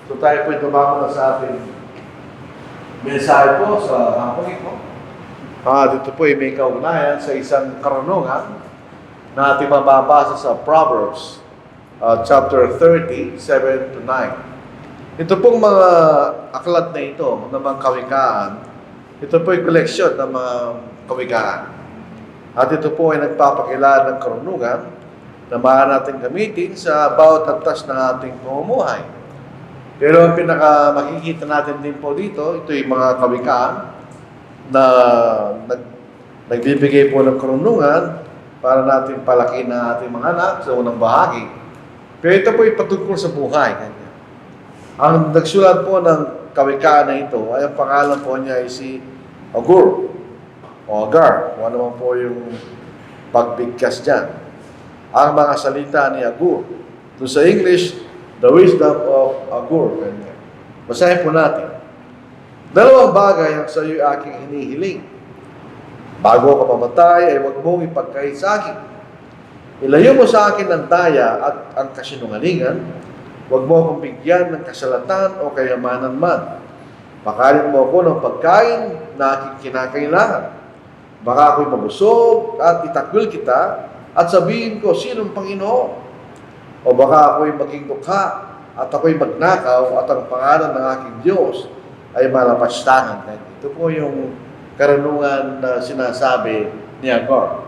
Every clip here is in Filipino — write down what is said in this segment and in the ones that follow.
So tayo po'y tumama na sa ating mensahe po sa hapon ito. Dito po'y may kaugnayan sa isang karunungan na ating mababasa sa Proverbs chapter 30, 7 to 9. Ito pong mga aklat na ito, ng mga kawikaan, ito po'y koleksyon ng mga kawikaan. At ito po ay nagpapakilala ng karunungan na maaari natin gamitin sa bawat antas ng ating pamumuhay. Pero ang makikita natin din po dito, ito yung mga kawikaan na nagbibigay po ng karunungan para natin palakihin ang ating mga anak sa unang bahagi. Pero ito po ay patungkol sa buhay. Ang nagsulat po ng kawikaan na ito ay ang pangalan po niya ay si Agur o Agar. Kung ano naman po yung pagbigkas dyan. Ang mga salita ni Agur. Doon sa English, the wisdom of Agur. Basahin po natin. Dalawang bagay ang sa iyo aking hinihiling. Bago ka mamatay ay huwag mong ipagkait sa akin. Ilayo mo sa akin ang daya at ang kasinungalingan. Huwag mo akong bigyan ng kasalatan o kayamanan man. Pakain mo ako ng pagkain na aking kinakailangan. Baka ako'y mabusog at itakwil kita at sabihin ko, sinong Panginoon? O baka ako'y maging dukha at ako'y magnakaw at ang pangalan ng aking Diyos ay malapastangan. Ito po yung karunungan na sinasabi ni Agar.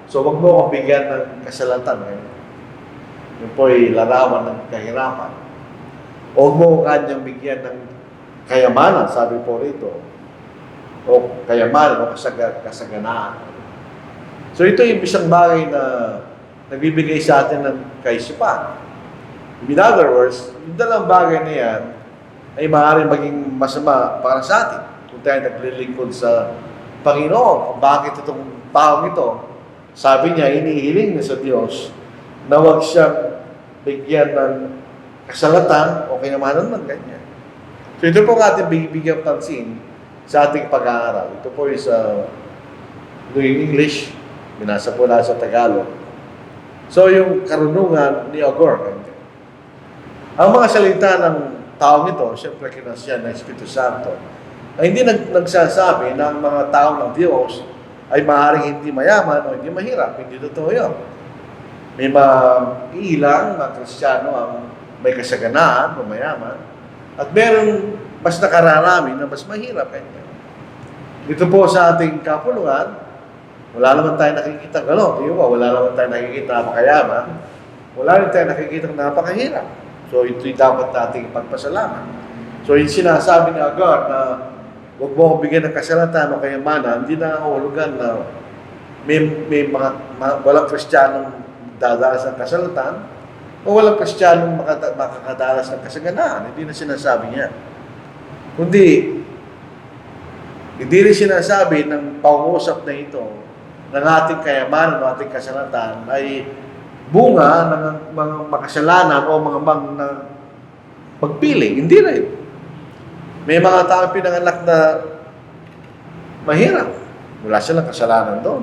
So, wag mo akong bigyan ng kasalatan. Yun po ay larawan ng kahirapan. Huwag mo kanyang bigyan ng kayamanan, sabi po rito. O kayamanan o kasaganaan. So, ito yung isang bagay na nagbibigay sa atin ng kaisipan. In other words, yung dalawang bagay na yan ay maaaring maging masama para sa atin. Kung tayo naglilingkod sa Panginoon, bakit itong taong ito, sabi niya, inihiling niya sa Diyos na huwag siyang bigyan ng kasalatan o kayamanan man ganyan. So ito po ang ating bigyan pansin sa ating pag-aaral. Ito po is in English, binasa po na sa Tagalog. So yung karunungan ni Agur. Ang mga salita ng taong ito, siyempre kinasya ng Espiritu Santo, ay hindi nagsasabi na ang mga tao ng Diyos ay maaaring hindi mayaman o hindi mahirap. Hindi totoo yun. May ilang mga Kristiyano ang may kasaganaan o mayaman at meron mas nakararami na mas mahirap. Dito po sa ating kapulungan, wala naman tayo nakikita gano'n. Wala naman tayo nakikita napakayaman. Wala rin tayo nakikita napakahirap. So ito'y dapat nating pagpasalamat. So yung sinasabi ni Agar na huwag mo akong bigyan ng kasalatan o kayamanan, hindi na hulugan na may walang Kristiyanong dadalas ng kasalatan o walang Kristiyanong makakadalas ng kasaganaan. Hindi na sinasabi niya. Kundi, hindi rin sinasabi ng pangusap na ito ng ating kayamanan o ating kasalatan ay bunga ng mga makasalanan o mga pagpili. Hindi rin. May mga tao pinanganak na mahirap. Wala silang kasalanan doon.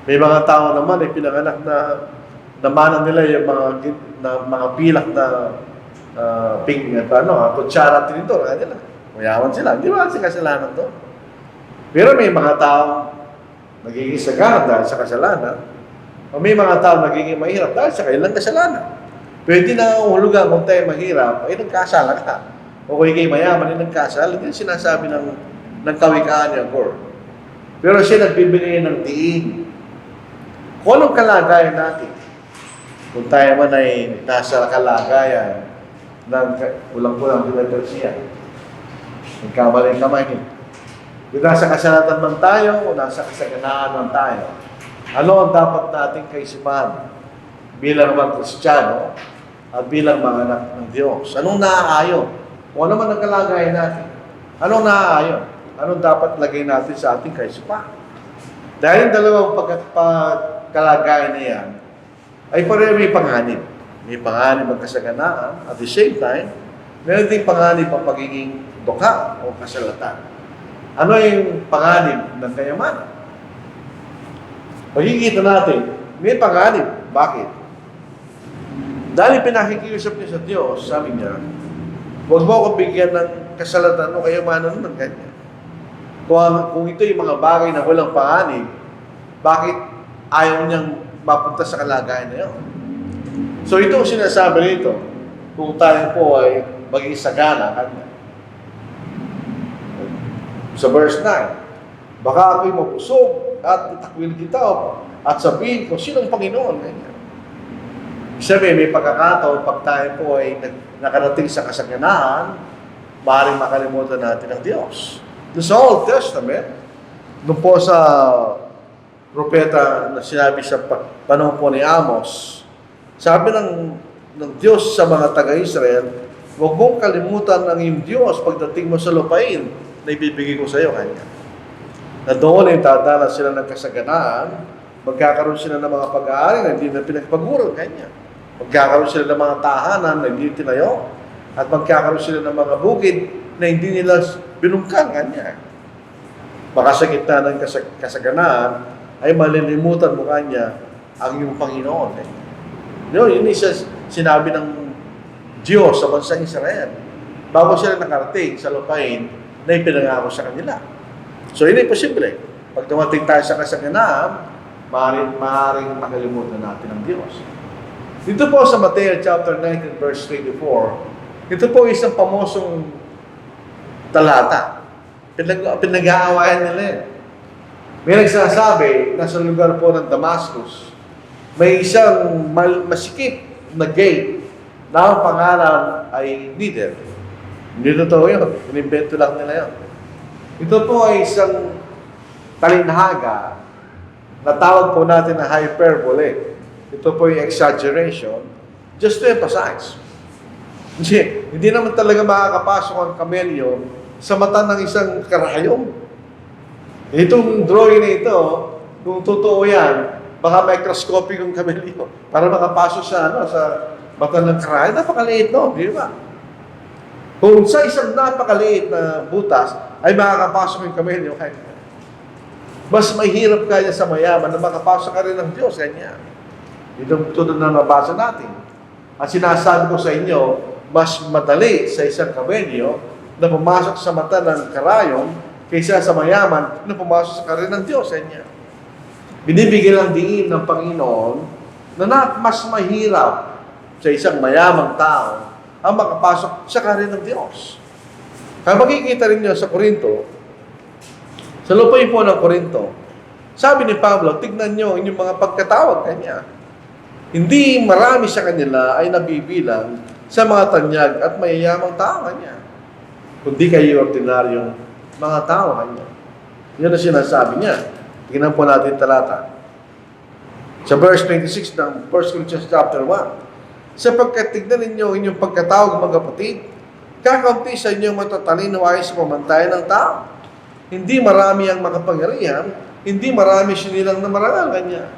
May mga tao naman ay pinanganak na namanan nila yung mga pilak na kutsara tinidor. Mayaman sila. Hindi ba kasi kasalanan doon? Pero may mga tao nagiging sagana dahil sa kasalanan. O may mga tao nagiging mahirap dahil sa kailang kasalanan. Pwede na uhulugan kung tayo mahirap, ay nagkasala ka. O kung ikay mayaman, ay nagkasala. Hindi sinasabi ng kawikaan ni Agur. Pero siya nagbibigay ng diin. Kung anong kalagayan natin, kung tayo man ay nasa kalagayan ng kulang-kulang pinagkasiya, nagkamaling kamay. Kung nasa kasalatan man tayo, o nasa kasaganaan man tayo, ano ang dapat nating kaisipan bilang mga Kristiyano at bilang mga anak ng Diyos? Anong naaayon? Kung ano man ang kalagayan natin, anong naaayon? Anong dapat lagay natin sa ating kaisipan? Dahil yung dalawang kalagayan na yan, ay pareho may panganib. May panganib ang kasaganaan. At the same time, meron din panganib ang pagiging dukha o kasalatan. Ano yung panganib ng kayamanan? Pagkikita natin, may panganib. Bakit? Dahil pinakikiusap niya sa Diyos, sabi niya, Huwag mo ako bigyan ng kasalatan o kayamanan ng ganyan. Kung ito yung mga bagay na walang panganib, bakit ayaw niyang mapunta sa kalagayan na yun? So ito ang sinasabi nito, kung tayo po ay maging sagana kanya. Sa verse 9, baka ako'y mapusog at itakwil kita at sabihin ko, sinong Panginoon? Ganyan. Sabi, may pagkakataon, pag tayo po ay nakarating sa kasaganahan, maaaring makalimutan natin ang Diyos. Doon sa Old Testament, doon po sa propeta na sinabi sa panahon po ni Amos, sabi ng Diyos sa mga taga-Israel, huwag mong kalimutan ang iyong Diyos pagdating mo sa lupain na ibibigay ko sa iyo kanya. Na doon ay tadalas sila ng kasaganaan, magkakaroon sila ng mga pag-aari na hindi na pinagpaguran kanya. Magkakaroon sila ng mga tahanan na hindi tinayo, at magkakaroon sila ng mga bukid na hindi nila binungkang kanya. Baka sa gitna ng kasaganaan, ay malilimutan mo kanya ang iyong Panginoon. Yun isa sinabi ng Diyos sa bansang Israel bago sila nakarating sa lupain na ipinangako sa kanila. So, hindi posible. Pag dumating tayo sa kasaganaan, maaaring makalimutan natin ang Diyos. Dito po sa Mateo chapter 19 verse 24, ito po isang pamosong talata. Pinag-aawayan nila yan. May nagsasabi na sa lugar po ng Damascus, may isang masikip na gate na ang pangalan ay Needle. Hindi totoo yun. Inimbento lang nila yun. Ito po ay isang talinhaga na tawag po natin na hyperbole. Ito po yung exaggeration just to emphasize. Hindi naman talaga makakapasok ang kamelyo sa mata ng isang karayom. Itong drawing na ito, kung totoo yan, baka microscopic yung kamelyo para makapasok sa mata ng karayom. Napakaliit, no? Di ba? Kung sa isang napakaliit na butas ay makakapasok yung kamelyo, mas mahirap kaya sa mayaman na makapasok ka rin ng Diyos. Kanya. Ito tulad na nabasa natin. At sinasabi ko sa inyo, mas madali sa isang kamelyo na pumasok sa mata ng karayom kaysa sa mayaman na pumasok sa karin ng Diyos. Kanya. Binibigyan ng diin ng Panginoon na mas mahirap sa isang mayamang tao ang makapasok sa karin ng Diyos. Kaya makikita rin nyo sa Korinto, sa lupay po ng Korinto, sabi ni Pablo, tignan nyo inyong mga pagkatawag kanya. Hindi marami sa kanila ay nabibilang sa mga tanyag at mayayamang tao kanya. Kundi kayo ordinaryong mga tao kanya. Yan ang sinasabi niya. Tingnan po natin talata. Sa verse 26 ng 1 Corinthians chapter 1. Sapagkat tignan ninyo inyong pagkatawag mga kapatid, kakaunti sa inyong matatalino ay sa pamantayan ng tao. Hindi marami ang makapangyarihan, hindi marami sinilang na marangal kanya.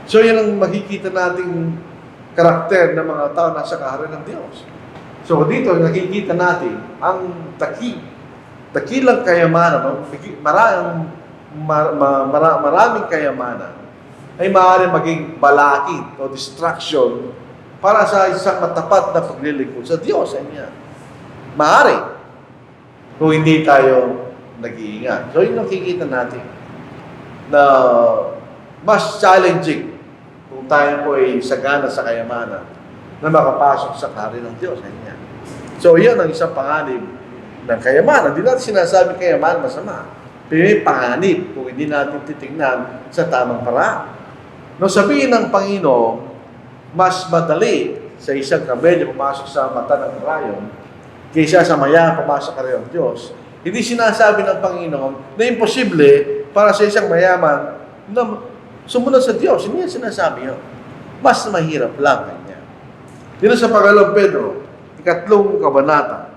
So yan ang makikita nating karakter ng mga tao na sa kaharian ng Diyos. So dito nakikita natin ang dakilang kayamanan, maraming kayamanan ay maaari maging balakid o distraction para sa isang matapat na paglilingkod sa Diyos. Maaari kung hindi tayo nag-iingat. So yun ang kikita natin na mas challenging kung tayo po ay sagana sa kayamanan na makapasok sa kaharian ng Diyos. So yan ang isang panganib ng kayamanan. Hindi natin sinasabi kayamanan masama. Pero may panganib kung hindi natin titignan sa tamang paraan. No, sabihin ng Panginoon, mas madali sa isang kamelyo pumasok sa mata ng karayom kaysa sa maya pumasok ka rin ng Diyos. Hindi sinasabi ng Panginoon na imposible para sa isang mayaman na sumunod sa Diyos. Hindi yan sinasabi yun. Mas mahirap lang kanya. Dito sa Pangalawang Pedro, 3 kabanata.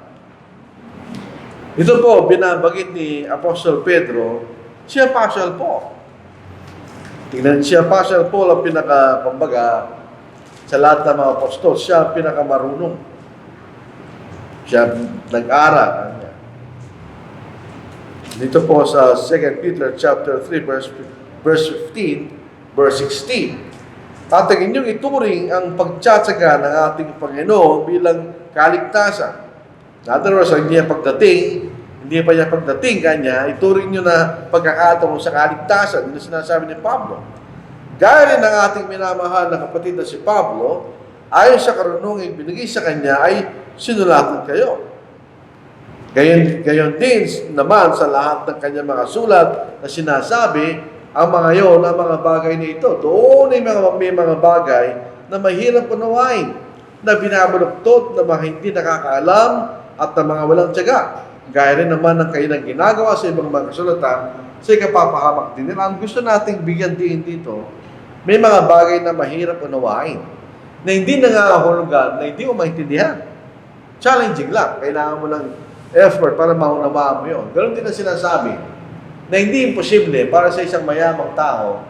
Ito po, binabagit ni Apostol Pedro, si Apostle Paul. Tingnan siya, Apostle Paul ang kumbaga, sa lahat ng mga apostol, siya ang pinakamarunong. Siya nag-aral. Dito po sa 2 Peter chapter 3, verse 15, verse 16. At ang inyong ituring ang pagtsatsaga ng ating Panginoon bilang kaligtasan. In other words, hindi pa niya pagdating kanya, ituring nyo na pagkakataon sa kaligtasan. Yun ang sinasabi ni Pablo. Gaya rin ng ating minamahal na kapatid na si Pablo, ayon sa karunungang binigay sa kanya ay sinulatan kayo. Gayon din naman sa lahat ng kanyang mga sulat na sinasabi, ang mga yon, ang mga bagay na ito, doon ay may mga bagay na mahirap unawain, na binabaluktot na mga hindi nakakaalam at na mga walang tiyaga. Gaya rin naman ng kailang ginagawa sa ibang mga kasulatan sa ikapapahamak din nila. Ang gusto nating bigyan din dito, may mga bagay na mahirap unawain, na hindi nangangahulugan, na hindi mo maintindihan. Challenging lang. Kailangan mo ng effort para maunawaan mo yun. Ganon din ang sinasabi na hindi imposible para sa isang mayamang tao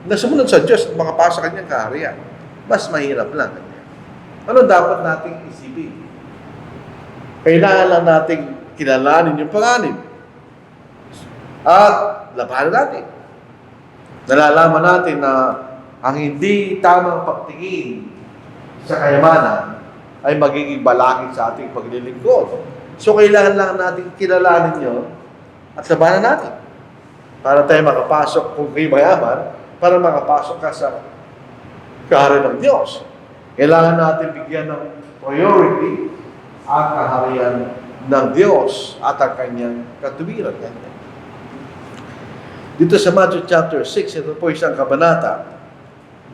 na sumunod sa Diyos at makapasa kanyang kaharian. Mas mahirap lang. Ano dapat nating isipin? Kailangan lang nating kilalanin yung panganib. At labanan natin. Nalalaman natin na ang hindi tamang pagtingin sa kayamanan ay magiging balakid sa ating paglilingkod. So kailangan lang natin kilalanin yun at labanan natin. Para tayo makapasok, kung kayo mayaman, para makapasok ka sa kaharian ng Diyos. Kailangan natin bigyan ng priority ang kaharian ng Diyos at ang kanyang katuwiran. Dito sa Matthew chapter 6, ito po isang kabanata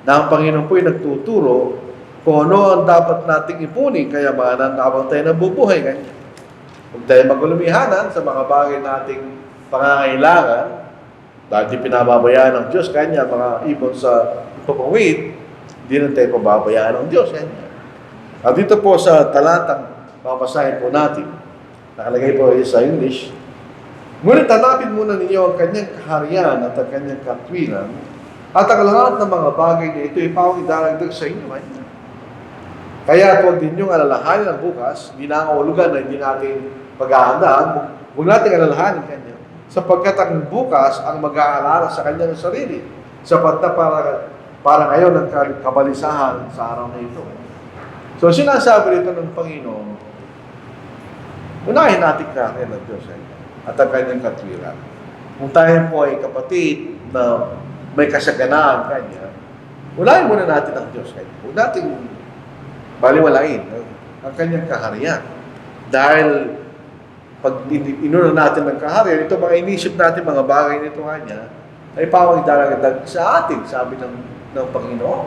na ang Panginoon po ay nagtuturo kung ano ang dapat nating ipunin kayamanan habang tayo nabubuhay. Huwag tayo magulumihanan sa mga bagay nating pangangailangan dahil di pinababayaan ng Diyos kanya mga ibon sa pupungwit, hindi na tayo pababayaan ng Diyos kanya. At dito po sa talatang papasahin po natin, nakalagay po sa English, ngunit hanapin muna ninyo ang kanyang kaharian at ang kanyang katwiran at ang lahat ng mga bagay na ito ay pawang idaragdag sa inyo. Kaya huwag din yung alalahanin ng bukas, hindi na ang ulugan na hindi natin pag-ahandaan, huwag natin alalahanin kanya. Sapagkat ang bukas ang mag-aalala sa kanyang sarili. Sapat na para ngayon ang kabalisahan sa araw na ito. So sinasabi rito ng Panginoon, unahin natin kaharian ng Diyos at ang kanyang katwiran. Kung tayo po ay kapatid na may kasaganaan kanya, unahin muna natin ang Diyos. Huwag natin baliwalain ang kanyang kaharian. Dahil pag inuna natin ng kaharian, ito mga inisip natin, mga bagay nito kanya, ay pawang idaragdag sa atin, sabi ng Panginoon.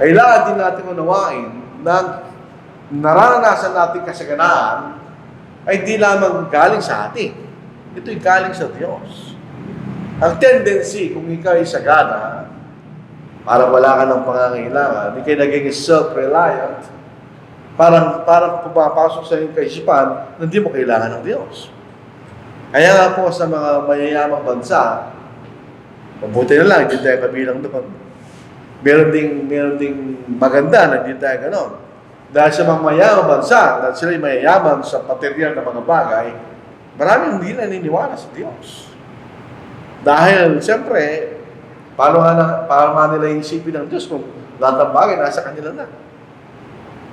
Kailangan din natin unawain na nararanasan natin kasaganaan ay di lamang galing sa atin. Ito'y galing sa Diyos. Ang tendency, kung ikaw ay sagana, para wala ka ng pangangailangan, ikaw naging self-reliant, parang pumapasok sa iyong kaisipan na hindi mo kailangan ng Diyos. Kaya nga po sa mga mayayamang bansa, mabuti na lang, hindi tayo kabilang doon. Meron ding maganda na hindi tayo ganon. Dahil sa mga mayayamang bansa, dahil sila mayayaman sa material na mga bagay, maraming hindi naniniwala sa Diyos. Dahil, siyempre, paano nga nila isipin ng Diyos kung lahat ng bagay nasa kanila na?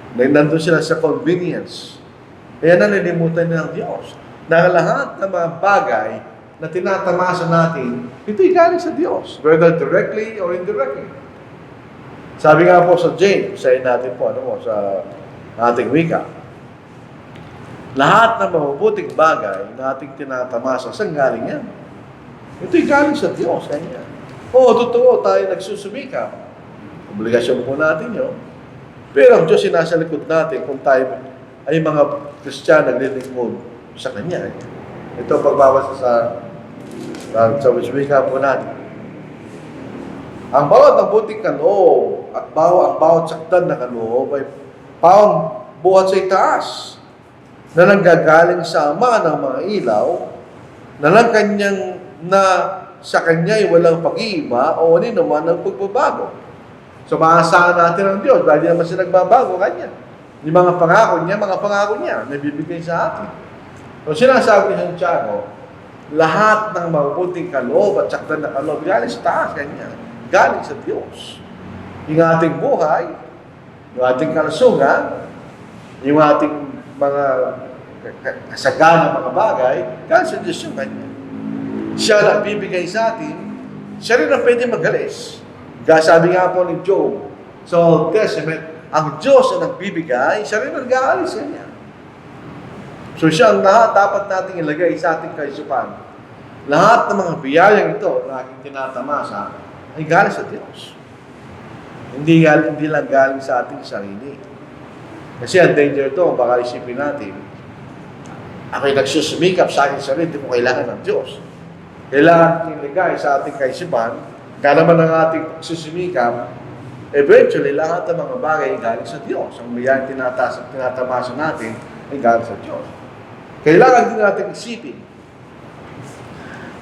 Nandun sila sa convenience. Kaya nalilimutan nila ng Diyos. Na lahat ng mga bagay na tinatamasa natin, ito'y galing sa Diyos. Whether directly or indirectly. Sabi nga po sa James, sayin natin po, sa ating wika, lahat ng mabubuting bagay na ating tinatamasa, saan galing yan? Ito'y galing sa Diyos. Kanya. Oo, totoo, tayo nagsusumikap. Obligasyon po natin yun. Pero ang Diyos ay nasa likod natin kung tayo ay mga Kristiyano naglilingkod sa Kanya. Ito pagbabasa sa wika po natin. Ang bawat mabuting kaloob at ang bawat sakdan na kaloob ay pawang buhat sa itaas na nanggagaling sa Ama ng mga ilaw na sa Kanya ay walang pag-iiba o ano naman ang pagbabago. So, maasahan natin ang Diyos dahil di naman siya nagbabago Kanya. Yung mga pangako niya, nabibigay sa atin. So, sinasabi ni Santiago, lahat ng mabubuting kaloob at sakdan na kaloob, galing sa taas Kanya. Galing sa Diyos. yung ating buhay, yung ating kalusugan, yung ating mga kasagana mga bagay, galing sa Diyos yung kanya. Siya ang bibigay sa atin, siya rin ang pwede mag-alis. Sabi nga po ni Job, sa Old Testament, ang Diyos ang nagbibigay, siya rin ang nag-aalis kanya. So siya ang lahat dapat nating ilagay sa ating kaisipan. Lahat ng mga biyayang ito na aking tinatamasa ay galing sa Diyos. Hindi lang galing sa ating sarili. Kasi ang danger ito, baka isipin natin, ako'y nagsusumikap sa aking sarili, hindi ko kailangan ng Diyos. Kailangan natin ilagay sa ating kaisipan, kaya naman ang ating susumikap, eventually, lahat ng mga bagay ay galing sa Diyos. Ang biyayang tinatamasa natin ay galing sa Diyos. Kailangan din natin isipin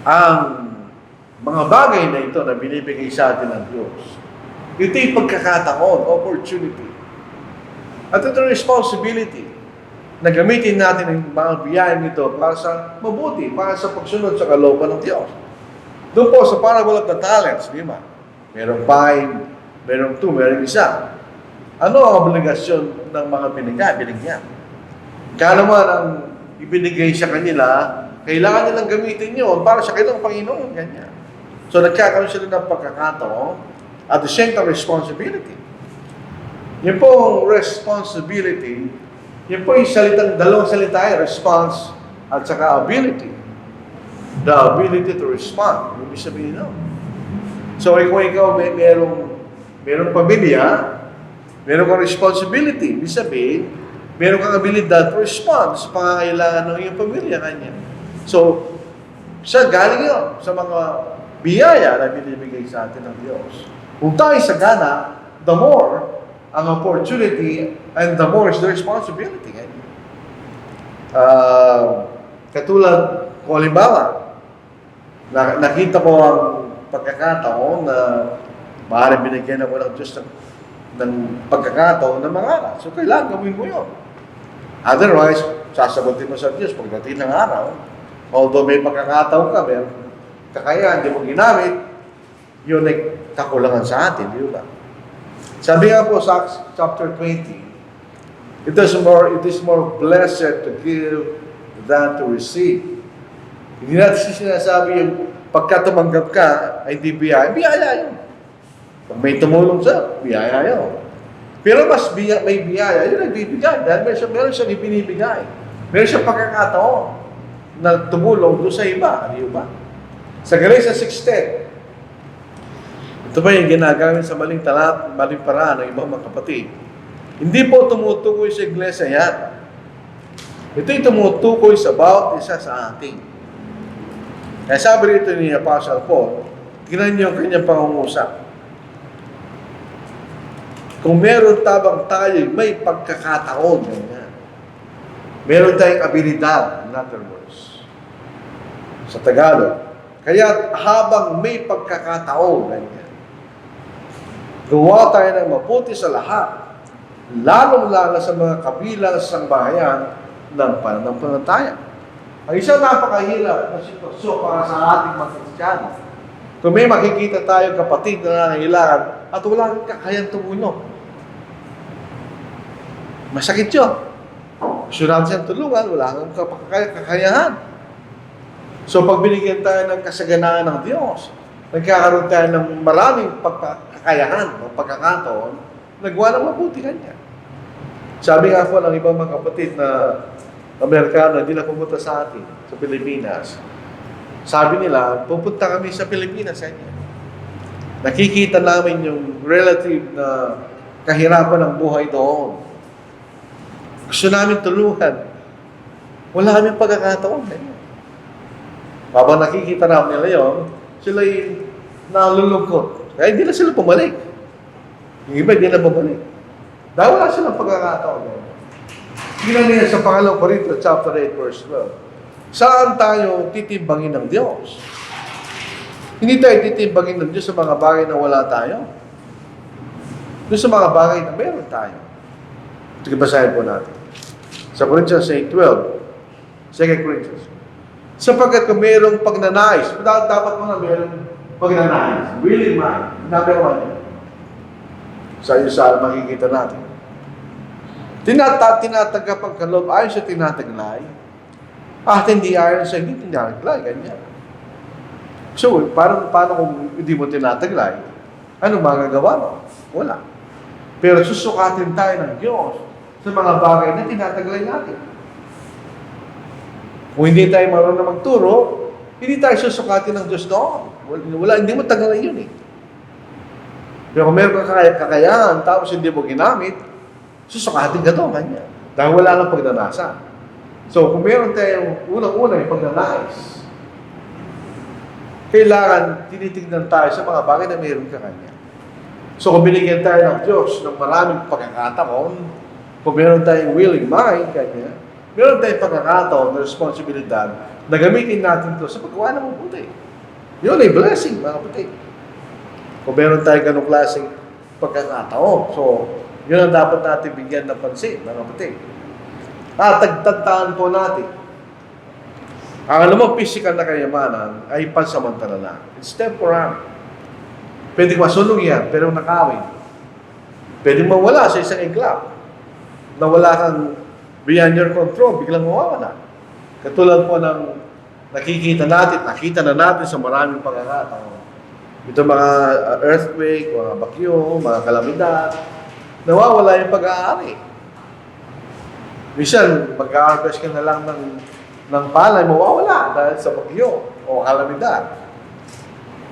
ang mga bagay na ito na binibigay sa atin ng Diyos. Ito yung pagkakataon, opportunity. At ito yung responsibility na gamitin natin ang mga biyayang ito para sa mabuti, para sa pagsunod sa kalooban ng Diyos. Doon po sa parable of the talents, di ba? Merong 5, merong 2, merong 1. Ano ang obligasyon ng mga binigyan? Kaya naman ang ibinigay sa kanila, kailangan nilang gamitin yun para sa kanilang Panginoon. Ganyan. So nagkakaroon sila ng pagkakataon at the same time responsibility. Yun po responsibility, yun po yung dalawang salita, response at saka ability. The ability to respond. Ibig sabihin no. So kung ikaw merong pamilya, meron kang responsibility. Ibig sabihin, meron kang abilidad to respond sa pangangailangan ng iyong pamilya kanya. So, siya galing yun sa mga biyaya na binibigay sa atin ng Diyos. Kung tayo sagana, the more ang opportunity and the more is the responsibility. Katulad, kung halimbawa, nakita ko ang pagkakataon na maaaring binigyan ako ng Diyos ng pagkakataon na mangaral. So, kailangan gawin mo yun. Otherwise, sasagutin mo sa Diyos pagdating ng araw. Although may pagkakataon ka, may kakayahan, hindi mo ginamit, yun ay kakulangan sa atin, di ba? Sabi nga po sa Acts chapter 20, it is more blessed to give than to receive. Hindi natin sinasabi yung pagka tumanggap ka, ay di biyaya. Biyaya yun. Pag may tumulong sa, biyaya yun. Pero mas may biyaya, yun nagbibigay. Dahil meron siyang ibinibigay. Meron siyang pagkakataon na tumulong doon sa iba. Ano ba? Sa Galatians 6:10, ito ba yung ginagamit sa maling paraan ng ibang mga kapatid? Hindi po tumutukoy sa iglesia yan. Ito yung tumutukoy sa bawat isa sa ating. Kaya sabi rito ni Apostle Paul, tingnan niyo ang kanyang pangungusap. Kung meron tabang tayo, may pagkakataon. Ganyan. Meron tayong abilidad, in other words. Sa Tagalog. Kaya habang may pagkakataon, ganyan, gawa tayo ng mabuti sa lahat, lalong-lalo sa mga kabilang sa sangbahayan ng pananampalataya. Ang isang napakahirap na sitwasyon para sa ating mga Kristiyano. Kung may makikita tayo kapatid na nangangailangan at wala kang kakayang tumulong. Masakit yun. Gusto natin siyang tulungan, wala kang kakayahan. So pag binigyan tayo ng kasaganaan ng Diyos, nagkakaroon tayo ng maraming kakayahan o pagkakataon, nagawa ng mabuti kanya. Sabi nga po ng ibang mga kapatid na Amerikano, hindi na pumunta sa atin, sa Pilipinas. Sabi nila, pupunta kami sa Pilipinas sa inyo. Nakikita namin yung relative na kahirapan ng buhay doon. Gusto namin tulungan. Wala kaming pagkakataon. Habang nakikita namin nila yun, sila'y nalulungkot. Kaya hindi na sila pumalik. Yung iba hindi na pumalik. Dahil wala silang pagkakataon. Tingnan niya sa pangalawang Corinto, chapter 8, verse 12. Saan tayo titimbangin ng Diyos? Hindi tayo titimbangin ng Diyos sa mga bagay na wala tayo. Doon sa mga bagay na meron tayo. Sige, basahin po natin. Sa Corinthians 8:12. 2 Corinthians. Sapagkat kung mayroong pagnanais, dapat mo na mayroong pagnanais. Willing mind. Number 1. sa makikita natin. Tinatanggap ang kaloob ayon sa tinataglay, at hindi ayon sa hindi tinataglay, ganyan. So, paano kung hindi mo tinataglay? Ano magagawa mo? Wala. Pero susukatin tayo ng Diyos sa mga bagay na tinataglay natin. Kung hindi tayo marunong magturo, hindi tayo susukatin ng Diyos doon. Hindi mo taglay yun eh. Pero kung meron kang kakayahan, tapos hindi mo ginamit, susukatin ka doon, kanya. Dahil wala lang pagnanasa. So, kung meron tayong unang-una yung pagnanais, kailangan tinitignan tayo sa mga bagay na meron ka kanya. So, kung binigyan tayo ng Diyos ng maraming pagkakataon, kung meron tayong willing mind, kanya, meron tayong pagkakataon na responsibilidad na gamitin natin ito sa paggawa ng mabuti. Yun ay blessing, mga kapatid. Kung meron tayong ganong klaseng pagkakataon, so, yun ang dapat natin bigyan ng pansin, mga kapatid. Tagtagtaan po natin. Ang anumang physical na kayamanan ay pansamantala lang. It's temporary. Pwede masunog yan, pero nakawin. Pwede mawala sa isang iglap. Na wala kang beyond your control, biglang mawawala. Katulad po ng nakita na natin sa maraming pagkakataon. Ito mga earthquake, mga bagyo, mga kalamidad, nawawala yung pag-aari. Minsan, mag-harvest ka na lang ng palay, mawawala dahil sa bagyo o kalamidad.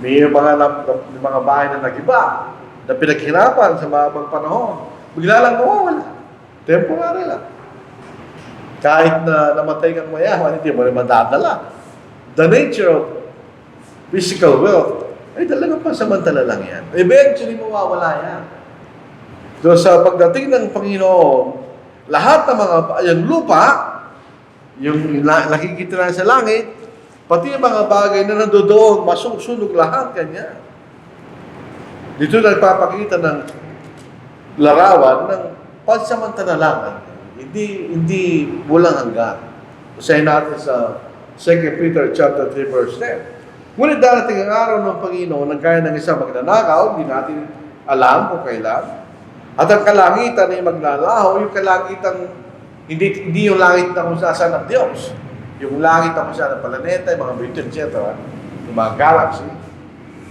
May mga bahay na nag-iba, na pinaghirapan sa mahabang panahon, bigla lang mawawala. Temporary lang. Kahit na namatay kang mayaman, hindi mo rin madadala. The nature of physical wealth ay talagang pansamantala lang yan. Eventually, mawawala yan. So, sa pagdating ng Panginoon, lahat ng yung lupa, yung nakikita na sa langit, pati yung mga bagay na nandoon, masusunog lahat kanya. Dito nagpapakita ng larawan ng pansamantala lang. Hindi walang hanggan. Usahin natin sa 2 Peter chapter 3 verse 10. Ngunit darating ang araw ng Panginoon na gaya ng isang magnanakaw, hindi natin alam kung kailan. At ang kalangitan ay maglalaho, yung kalangitan, hindi yung langit na kung saan ng Diyos. Yung langit na kung saan ng planeta, yung mga bituin, etc. Yung mga galaxy.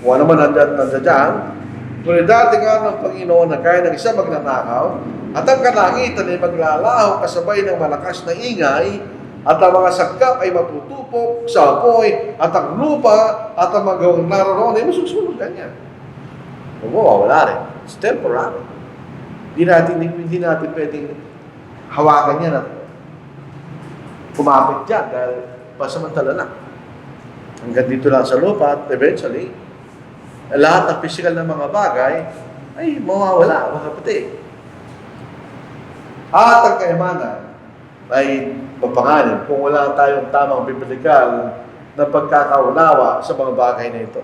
Kung ano man nandiyan. Ngunit darating ang araw ng Panginoon na gaya ng isang magnanakaw, at ang kalangitan ay maglalaho kasabay ng malakas na ingay, at ang mga sagkap ay matutupok sa apoy, at ang lupa at ang mga gawang naroon ay masusunod ganyan. Wala rin. It's temporary. Hindi natin pwedeng hawakan yan at kumapit dyan dahil pasamantala na. Hanggang dito lang sa lupa at eventually, lahat ng physical na mga bagay ay mawawala, mga kapatid. At ang kayamanan ay mapanganib kung wala tayong tamang biblikal na pagkakaunawa sa mga bagay na ito.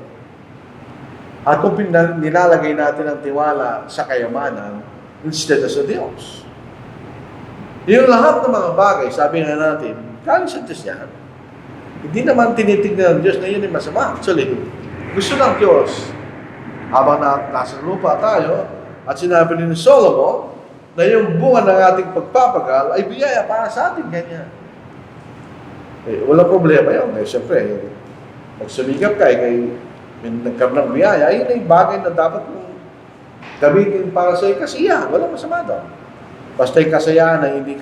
At kung nilalagay natin ang tiwala sa kayamanan instead sa Diyos. Yung lahat ng mga bagay, sabi nga natin, galing sa Diyos yan. Hindi naman tinitignan ng Diyos na yun ay masama. Actually, gusto ng Diyos, habang nasa lupa tayo, at sinabi ni Solomon, na yung bunga ng ating pagpapagal ay biyaya para sa atin, ganyan. Walang problema yun. Siyempre, magsumikap ka, nagkaroon ng biyaya, yun ay bagay na dapat mong gamitin para sa kasiyahan. Walang masama doon. Basta yung kasayahan ay hindi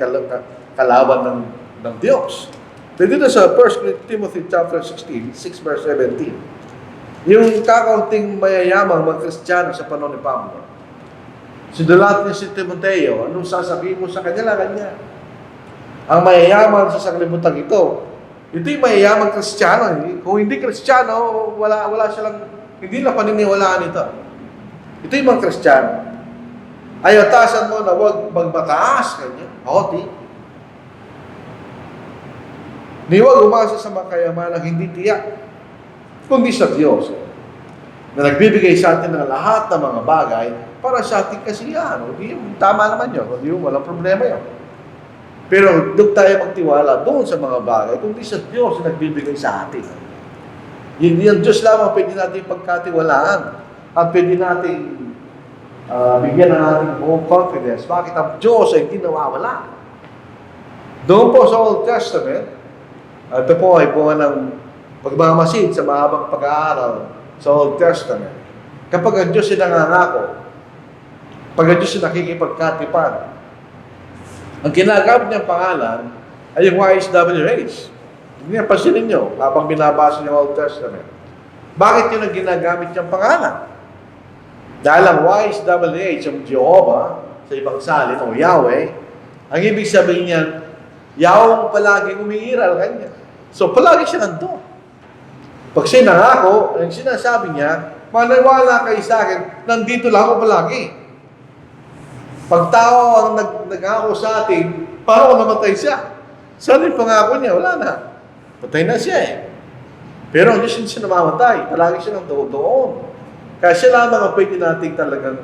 kalaban ng Diyos. Dito na sa 1 Timothy chapter 16, 6 verse 17. Yung kakaunting mayayamang mga Kristiyano sa panahon ni Pablo. Sinulat niya si Timoteo, anong sasabihin mo sa kanya? Ang mayayaman sa sanglibutan ito yung mayayamang Kristiyano. Kung hindi Kristiyano, wala silang, hindi na paniniwalaan ito. Ito yung mga Kristiyano. Ay atasan mo na huwag magmataas kanya. Di. Ni huwag umasa sa mga kayamanang hindi tiyak, kundi sa Diyos na nagbibigay sa atin ng lahat ng mga bagay para sa ating kasiyahan. Tama naman yun. Walang problema yun. Pero doon tayo magtiwala doon sa mga bagay, kundi sa Diyos na nagbibigay sa atin. Yung Diyos lamang pwede natin pagkatiwalaan at pwede natin bigyan ng ating buong confidence. Bakit ang Diyos ay hindi nawawala? Doon po sa Old Testament, ito po ay bunga ng pagmamasid sa mahabang pag-aaral sa Old Testament. Kapag ang Diyos ay nangangako, pag ang Diyos ay nakikipagkatipan, ang ginagamit niyang pangalan ay yung YHWH. Hindi niya pasinin niyo habang binabasa niyo Old Testament. Bakit yun ang ginagamit niyang pangalan? Dahil ang YHWH, ang Jehovah, sa ibang salin, o Yahweh, ang ibig sabihin niyan, Yahweh palagi umiiral kanya. So, palagi siya nandun. Pag siya nangako, ang sinasabi niya, maniwala kayo sa akin, nandito lang ako palagi. Pag tao ang nag-ako sa atin, paano kung namatay siya? Saan yung pangako niya? Wala na. Patay na siya eh. Pero ang Diyos hindi siya namamatay. Palagi siya doon. Kaya siya lamang ang pwede natin talagang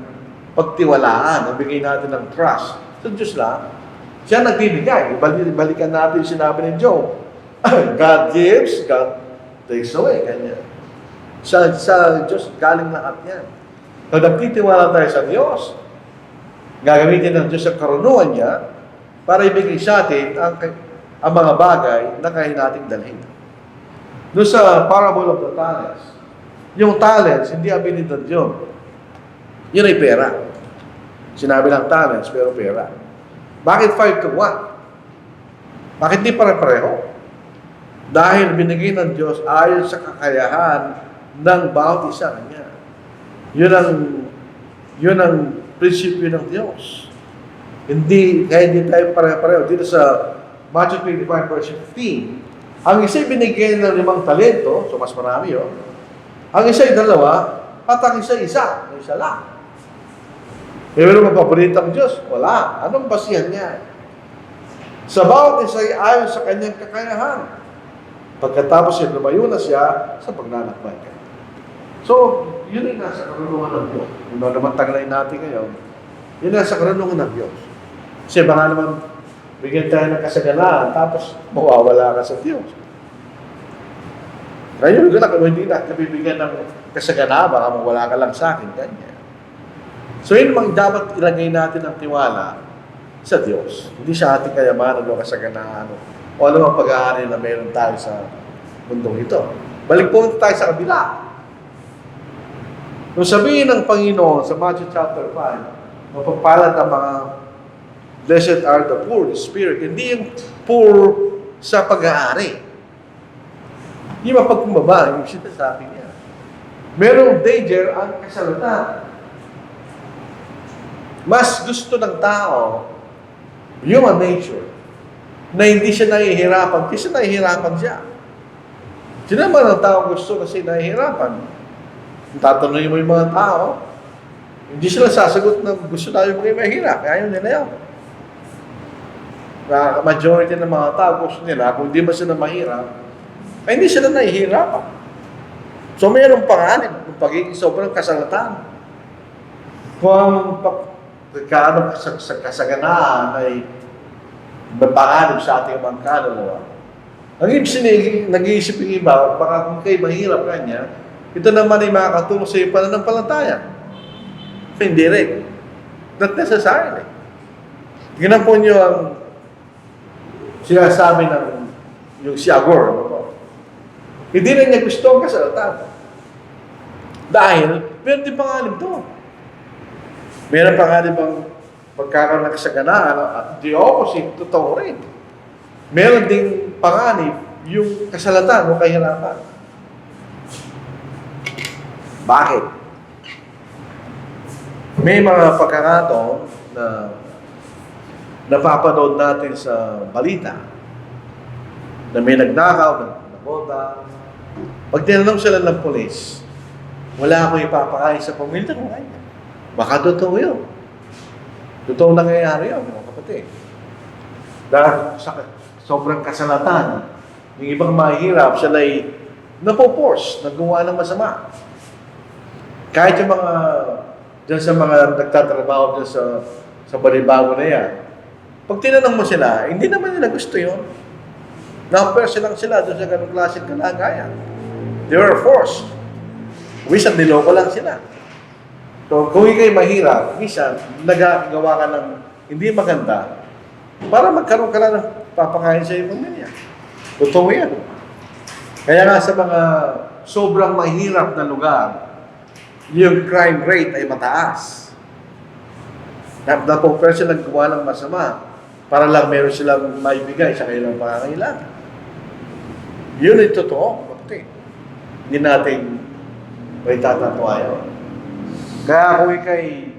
pagtiwalaan, nabigay natin ng trust sa Diyos lang. Siya nagbibigay. Balikan natin yung sinabi ni Job. God gives, God takes away. Ganyan. Sa Diyos, galing lahat yan. Kung nagtitiwala tayo sa Diyos, gagamitin ng Diyos ang karunungan niya para ibigay sa atin ang mga bagay na kaya nating dalhin. Doon sa parable of the talents, yung talents, hindi abilidad yun. Yun ay pera. Sinabi lang talents, pero pera. Bakit 5 to 1? Bakit di pare-pareho? Dahil binigay ng Diyos ayon sa kakayahan ng bawat isa niya. Yun ang prinsipyo ng Diyos. Kaya hindi tayo pare-pareho. Dito sa Matthew 25, verse 15, ang isa'y binigay ng 5 talento, so mas marami yun. Ang isa'y 2, at ang isa'y 1. Ang isa lang. Pero mapapalit ang Diyos? Wala. Anong basihan niya? Sa bawat isa'y ayon sa kanyang kakayahan. Pagkatapos siya, lumayo na siya sa paglalakbay. So, yun ay nasa karunungan ng Diyos. Kung naman taglay natin ngayon, yun nasa karunungan ng Diyos. Kasi baka naman, bigyan tayo ng kasaganaan, tapos mawawala ka sa Diyos. Ngayon, kung hindi na kabibigyan ng kasaganaan, baka mawala ka lang sa akin, ganyan. So, yun mang dapat ilagay natin ang tiwala sa Diyos. Hindi sa ating kayamanan o kasaganaan o anumang pag-aari na meron tayo sa mundong ito. Balik po tayo sa kabila. Nung sabihin ng Panginoon sa Matthew chapter 5, mapapalad ang mga blessed are the poor in spirit. Hindi yung poor sa pag-aari. Hindi mapagkumbaba, yung sinasabi niya. Merong danger ang kasalatan. Mas gusto ng tao, human nature, na hindi siya nahihirapan kasi nahihirapan siya. Sino naman ang tao gusto kasi nahihirapan? Tatanungin mo yung mga tao, hindi sila sasagot na gusto tayo maging mahirap. Ayaw nila yun. Na majority ng mga tao gusto nila, kung hindi man sila mahirap, ay hindi sila nahihirapan. So mayroong panganib ng pagiging sobrang kasalatan. Kung sa kasaganaan ay panganib sa ating mga kaluluwa. Ang nag-iisip yung iba, baka kung kayo mahirap kanya, ito naman ay makakatulong sa iyo pananampalataya. Hindi rin. Not necessarily. Tingnan po niyo ang sinasabi ng yung si Agor. Hindi rin niya gusto ang kasalatan. Dahil, meron din panganib doon. Meron panganib ang pagkakaroon ng kasaganaan at the opposite, totoo rin. Meron ding panganib yung kasalatan o kahirapan. Bakit? May mga pagkakataon na napapanood natin sa balita na may nagnakaw, nagboda. Pag tinanong sila ng polis, wala akong ipapakain sa pamilya ko. Baka totoo yun. Totoo nangyayari yun, mga kapatid. Dahil sa sobrang kasalatan, yung ibang mahirap, sila ay napoforce, nagawa ng masama. Kahit yung mga, dyan sa mga nagtatrabaho dyan sa balibago na yan, pag tinanong mo sila, hindi naman nila gusto yun. Na-perse lang sila doon sa ganong klaseng kalagayan. They were forced. Wish at niloko lang sila. So So, kung ikay mahirap, minsan, nagagawa ka ng hindi maganda para magkaroon ka na ng papakain sa iyong pamilya. Totoo yan. Kaya nga sa mga sobrang mahirap na lugar, yung crime rate ay mataas. Pero sila naggawa ng masama para lang meron silang maibigay sa kanilang pangangailangan. Yun ay totoo. Okay. Hindi natin may tatatwa yun. Kaya kung ikay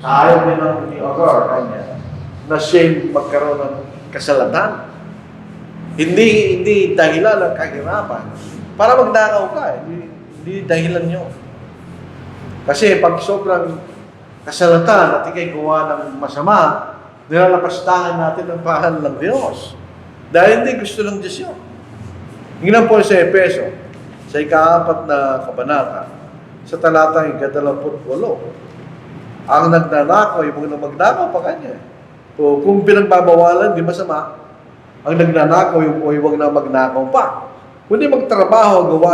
ayaw din ng ni-occur kanya na siya magkaroon ng kasalatan, hindi dahilan ng kahirapan para magnakaw ka. Hindi dahilan yun. Kasi pag sobrang kasalatan at ikay gawa ng masama, nilalapastangan natin ang pahal ng Diyos. Dahil hindi gusto ng Diyos yun. Tingnan po sa Efeso, sa ika-4 na kabanata, sa talatang ika-28, ang nagnanakaw, yung mga magnakaw pa kanya. So, kung pinagbabawalan, di masama. Ang nagnanakaw, yung huwag na magnakaw pa. Kundi magtrabaho, gawa